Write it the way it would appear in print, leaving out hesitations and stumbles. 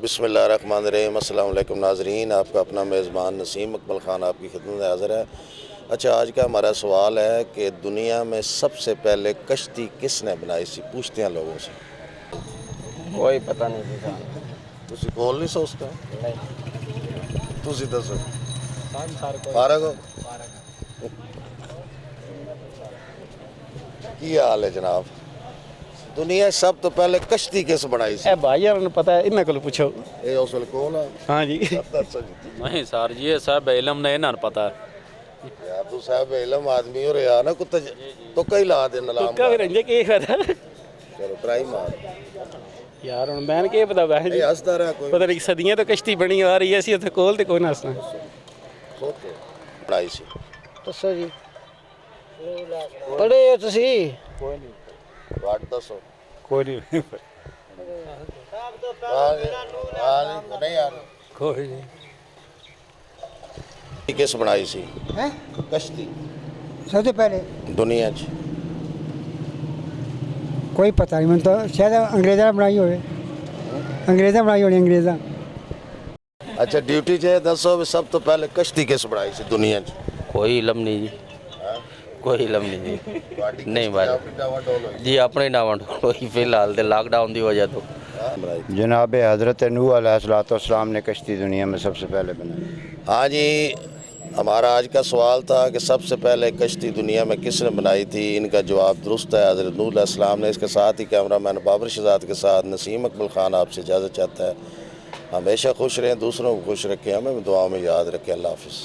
बिस्मिल्लाहिर्रहमानिर्रहीम। अस्सलाम वालेकुम नाज़रीन, आपका अपना मेज़बान नसीम अकबल ख़ान आपकी खिदमत में हाज़िर है। अच्छा, आज का हमारा सवाल है कि दुनिया में सबसे पहले कश्ती किसने बनाई सी? पूछते हैं लोगों से। कोई पता नहीं जी सानू। तुसी बोल नहीं सोचते? नहीं तुसी दसो। कोई फारग हो? की हाल है जनाब? दुनिया सब तो पहले कश्ती किस बनाई सी? ए भाई यार पता है इन्हें को पूछो। ये उस वेले कौन है? हाँ जी दसो जी। नहीं सर जी, ये सब इलम ने इन्हें पता है। यार तू साहब इलम आदमी हो रे यार ना, कुत्ते तो कई ला दे नलाम तुक्का भी रंजे के पता चलो ट्राई मार। यार हुन मैंने के पता बहन जी, ये हंसदा रहा कोई पता नहीं सदियां तो कश्ती बनी आ रही है, ਅਸੀਂ ਉੱਥੇ ਕੋਲ ਤੇ ਕੋਈ ਨਾ ਹੱਸਣਾ। सोचो बनाई सी। ਦੱਸੋ ਜੀ ਪੜੇ ਹੋ ਤੁਸੀਂ? कोई नहीं बात दसो। ਕੋਈ ਨਹੀਂ नहीं यार ਕੋਈ ਨਹੀਂ किस बनाई सी? हैं कश्ती सबसे पहले दुनिया च कोई पता नहीं, मैं तो शायद अंग्रेज़ा बनाई होवे, अंग्रेज़ा बनाई होनी अंग्रेज़ा। अच्छा ड्यूटी च दसो भी सब तो पहले कश्ती किस बनाई सी दुनिया च? कोई इलम नहीं जी, कोई इलम नहीं जी। नहीं भाई जी, अपने डावंड कोई फिलहाल तो लॉकडाउन की वजह तो जनाब हज़रत नूह अलैहिस्सलाम ने कश्ती दुनिया में सबसे पहले बनाई। हाँ जी, हमारा आज का सवाल था कि सबसे पहले कश्ती दुनिया में किसने बनाई थी। इनका जवाब दुरुस्त है, हज़रत नूह अलैहिस्सलाम ने। इसके साथ ही कैमरामैन बाबर शहजाद के साथ नसीम अकबल ख़ान आपसे इजाज़त चाहता है। हमेशा खुश रहें, दूसरों को खुश रखें, हमें दुआ में याद रखें। अल्लाह हाफ़िज़।